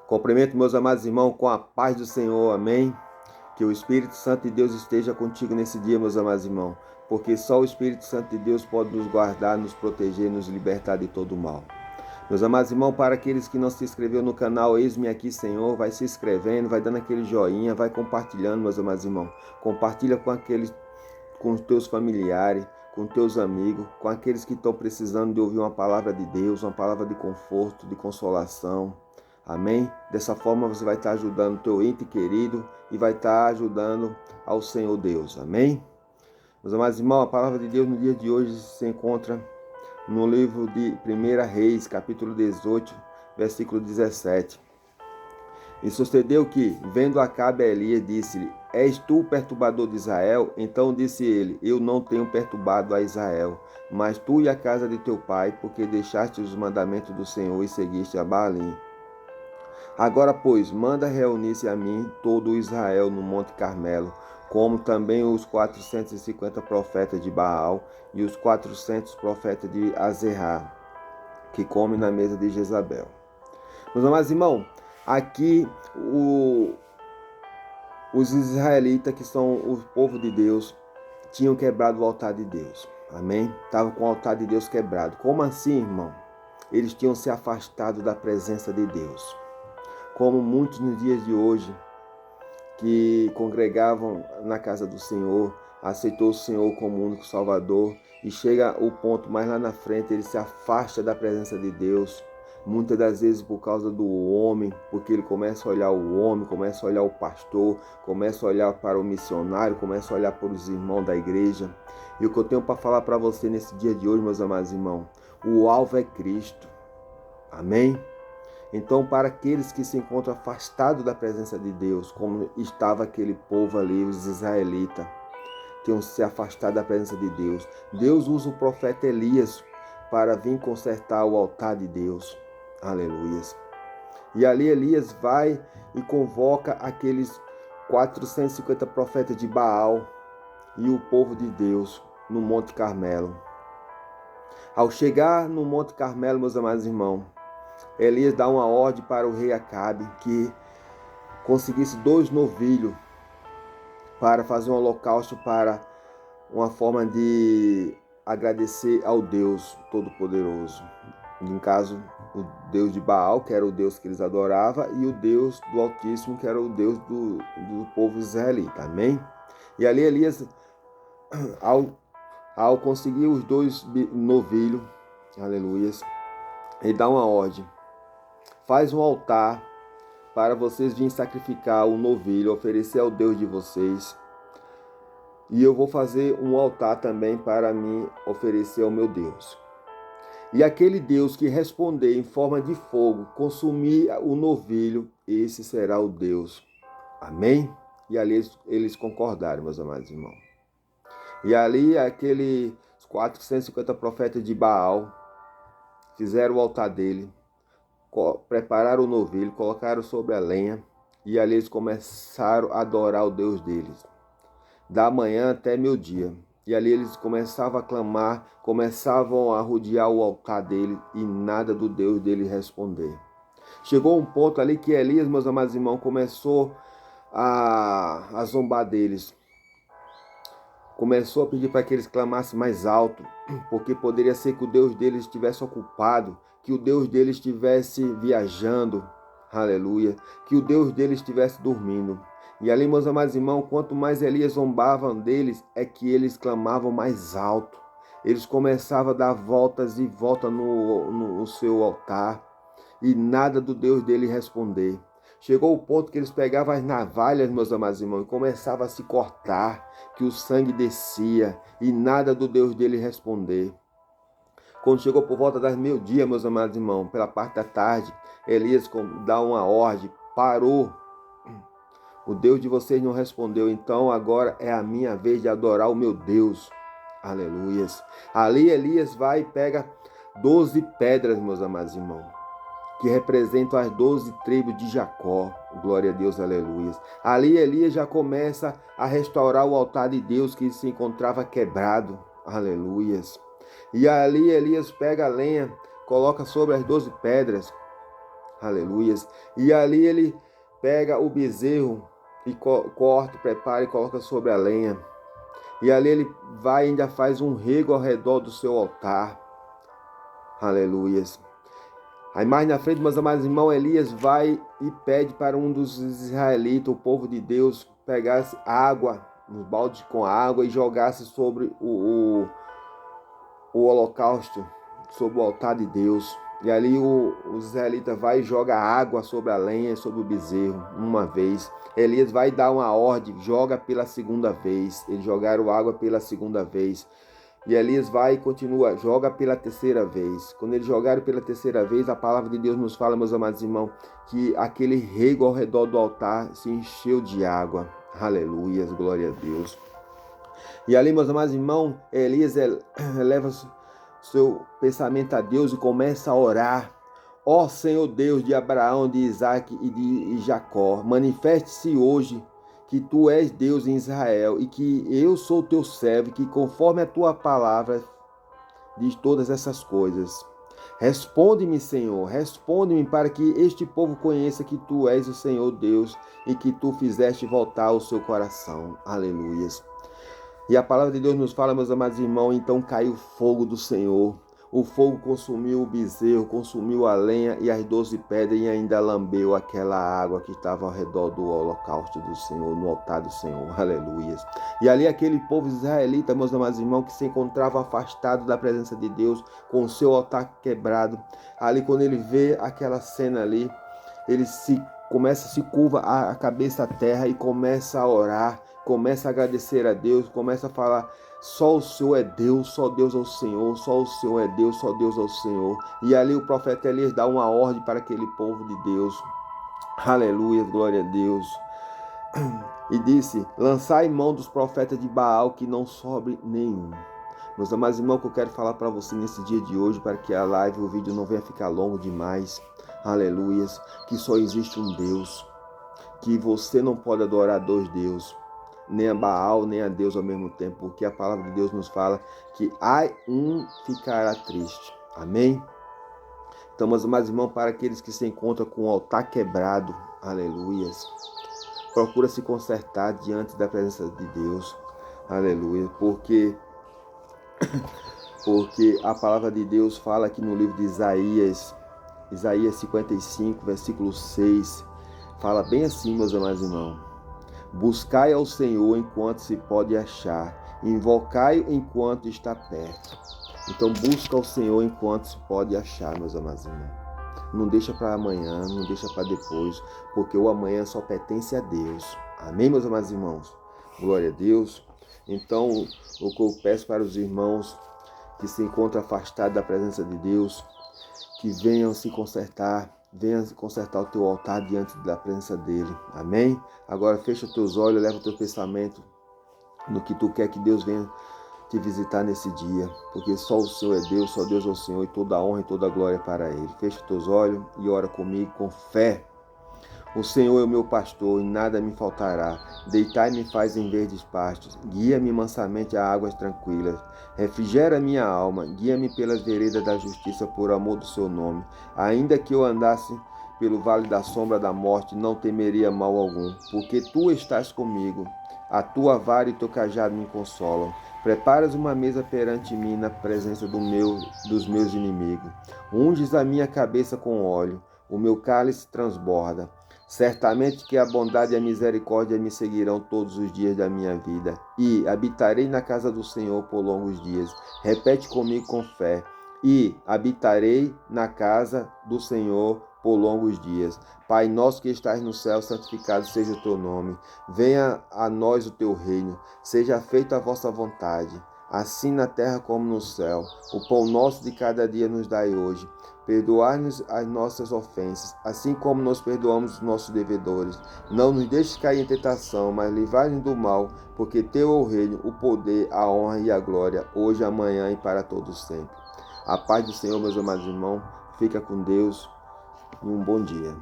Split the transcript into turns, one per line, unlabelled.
Cumprimento meus amados irmãos com a paz do Senhor, amém? Que o Espírito Santo de Deus esteja contigo nesse dia, meus amados irmãos, porque só o Espírito Santo de Deus pode nos guardar, nos proteger, nos libertar de todo o mal. Meus amados irmãos, para aqueles que não se inscreveram no canal Eis-me Aqui, Senhor, vai se inscrevendo, vai dando aquele joinha, vai compartilhando, meus amados irmãos. Compartilha com os teus familiares, com teus amigos, com aqueles que estão precisando de ouvir uma palavra de Deus, uma palavra de conforto, de consolação. Amém? Dessa forma você vai estar ajudando o teu ente querido e vai estar ajudando ao Senhor Deus. Amém? Meus amados irmãos, a palavra de Deus no dia de hoje se encontra no livro de 1 Reis, capítulo 18, versículo 17. E sucedeu que, vendo Acabe a Elias, disse-lhe: És tu o perturbador de Israel? Então disse ele: Eu não tenho perturbado a Israel, mas tu e a casa de teu pai, porque deixaste os mandamentos do Senhor e seguiste a Baalim. Agora, pois, manda reunir-se a mim todo o Israel no Monte Carmelo, como também os 450 profetas de Baal e os 400 profetas de Azerá, que comem na mesa de Jezabel. Meus amados irmãos, aqui os israelitas, que são o povo de Deus, tinham quebrado o altar de Deus. Amém? Estavam com o altar de Deus quebrado. Como assim, irmão? Eles tinham se afastado da presença de Deus. Como muitos nos dias de hoje, que congregavam na casa do Senhor, aceitou o Senhor como único Salvador, e chega o ponto mais lá na frente, ele se afasta da presença de Deus, muitas das vezes por causa do homem, porque ele começa a olhar o homem, começa a olhar o pastor, começa a olhar para o missionário, começa a olhar para os irmãos da igreja. E o que eu tenho para falar para você nesse dia de hoje, meus amados irmãos, o alvo é Cristo. Amém? Então, para aqueles que se encontram afastados da presença de Deus, como estava aquele povo ali, os israelitas, tinham se afastado da presença de Deus, Deus usa o profeta Elias para vir consertar o altar de Deus. Aleluia. E ali Elias vai e convoca aqueles 450 profetas de Baal e o povo de Deus no Monte Carmelo. Ao chegar no Monte Carmelo, meus amados irmãos, Elias dá uma ordem para o rei Acabe que conseguisse 2 novilhos para fazer um holocausto, para uma forma de agradecer ao Deus Todo-Poderoso. No caso, o Deus de Baal, que era o Deus que eles adoravam, e o Deus do Altíssimo, que era o Deus do povo israelita. Amém? E ali Elias, ao conseguir os 2 novilhos, aleluias, ele dá uma ordem: faz um altar para vocês virem sacrificar o novilho, oferecer ao Deus de vocês. E eu vou fazer um altar também para mim oferecer ao meu Deus. E aquele Deus que responder em forma de fogo, consumir o novilho, esse será o Deus. Amém? E ali eles concordaram, meus amados irmãos. E ali aqueles 450 profetas de Baal fizeram o altar dele, prepararam o novilho, colocaram sobre a lenha, e ali eles começaram a adorar o Deus deles, da manhã até meio-dia. E ali eles começavam a clamar, começavam a rodear o altar dele, e nada do Deus dele responder. Chegou um ponto ali que Elias, meus amados irmãos, começou a zombar deles. Começou a pedir para que eles clamassem mais alto, porque poderia ser que o Deus deles estivesse ocupado, que o Deus deles estivesse viajando, aleluia, que o Deus deles estivesse dormindo. E ali, meus amados irmãos, quanto mais Elias zombava deles, é que eles clamavam mais alto. Eles começavam a dar voltas e voltas no seu altar, e nada do Deus dele responder. Chegou o ponto que eles pegavam as navalhas, meus amados irmãos, e começavam a se cortar, que o sangue descia, e nada do Deus dele responder. Quando chegou por volta das meio-dia, meus amados irmãos, pela parte da tarde, Elias dá uma ordem: parou. O Deus de vocês não respondeu, então agora é a minha vez de adorar o meu Deus. Aleluias. Ali Elias vai e pega 12 pedras, meus amados irmãos, que representam as 12 tribos de Jacó. Glória a Deus, aleluia. Ali Elias já começa a restaurar o altar de Deus que se encontrava quebrado. Aleluia. E ali Elias pega a lenha, coloca sobre as 12 pedras. Aleluias. E ali ele pega o bezerro e corta, prepara e coloca sobre a lenha. E ali ele vai e ainda faz um rego ao redor do seu altar. Aleluias. Aí mais na frente, meus amados irmãos, Elias vai e pede para um dos israelitas, o povo de Deus, pegasse água, um balde com água e jogasse sobre o holocausto, sobre o altar de Deus. E ali o israelita vai e joga água sobre a lenha, sobre o bezerro, uma vez. Elias vai dar uma ordem, joga pela segunda vez. Eles jogaram água pela segunda vez. E Elias vai e continua, joga pela terceira vez. Quando eles jogaram pela terceira vez, a palavra de Deus nos fala, meus amados irmãos, que aquele rego ao redor do altar se encheu de água. Aleluia, glória a Deus. E ali, meus amados irmãos, Elias eleva seu pensamento a Deus e começa a orar. Ó Senhor Deus de Abraão, de Isaac e de Jacó, manifeste-se hoje que tu és Deus em Israel e que eu sou teu servo, que conforme a tua palavra diz todas essas coisas. Responde-me, Senhor, responde-me para que este povo conheça que tu és o Senhor Deus e que tu fizeste voltar o seu coração. Aleluias. E a palavra de Deus nos fala, meus amados irmãos, então caiu o fogo do Senhor. O fogo consumiu o bezerro, consumiu a lenha e as 12 pedras e ainda lambeu aquela água que estava ao redor do holocausto do Senhor, no altar do Senhor. Aleluia. E ali aquele povo israelita, meus amados irmãos, que se encontrava afastado da presença de Deus, com o seu altar quebrado. Ali quando ele vê aquela cena ali, ele se curva a cabeça à terra e começa a orar. Começa a agradecer a Deus, começa a falar, só o Senhor é Deus, só Deus é o Senhor, só o Senhor é Deus, só Deus é o Senhor. E ali o profeta Elias dá uma ordem para aquele povo de Deus. Aleluia, glória a Deus. E disse, lançai mão dos profetas de Baal, que não sobre nenhum. Meus amados irmãos, que eu quero falar para você nesse dia de hoje, para que a live, o vídeo não venha ficar longo demais. Aleluia, que só existe um Deus, que você não pode adorar dois deuses, nem a Baal, nem a Deus ao mesmo tempo, porque a palavra de Deus nos fala que ai um ficará triste. Amém? Então, meus amados irmãos, para aqueles que se encontram com o altar quebrado, aleluias, procura se consertar diante da presença de Deus, aleluia, porque a palavra de Deus fala aqui no livro de Isaías 55, versículo 6, fala bem assim, meus amados irmãos. Buscai ao Senhor enquanto se pode achar, invocai-o enquanto está perto. Então busca ao Senhor enquanto se pode achar, meus amados irmãos. Não deixa para amanhã, não deixa para depois, porque o amanhã só pertence a Deus. Amém, meus amados irmãos? Glória a Deus. Então, o que eu peço para os irmãos que se encontram afastados da presença de Deus, que venham se consertar, venha consertar o teu altar diante da presença dele. Amém? Agora fecha os teus olhos, leva o teu pensamento no que tu quer que Deus venha te visitar nesse dia. Porque só o Senhor é Deus, só Deus é o Senhor, e toda a honra e toda a glória é para Ele. Fecha os teus olhos e ora comigo com fé. O Senhor é o meu pastor e nada me faltará. Deitai-me faz em verdes pastos. Guia-me mansamente a águas tranquilas. Refrigera minha alma. Guia-me pelas veredas da justiça por amor do seu nome. Ainda que eu andasse pelo vale da sombra da morte, não temeria mal algum, porque tu estás comigo. A tua vara e teu cajado me consolam. Preparas uma mesa perante mim na presença dos meus inimigos. Unges a minha cabeça com óleo. O meu cálice transborda. Certamente que a bondade e a misericórdia me seguirão todos os dias da minha vida, e habitarei na casa do Senhor por longos dias. Repete comigo com fé. E habitarei na casa do Senhor por longos dias. Pai nosso que estás no céu, santificado seja o teu nome. Venha a nós o teu reino. Seja feita a vossa vontade, assim na terra como no céu. O pão nosso de cada dia nos dai hoje. Perdoai-nos as nossas ofensas, assim como nós perdoamos os nossos devedores. Não nos deixes cair em tentação, mas livrai-nos do mal, porque teu é o reino, o poder, a honra e a glória, hoje, amanhã e para todos sempre. A paz do Senhor, meus amados irmãos, fica com Deus e um bom dia.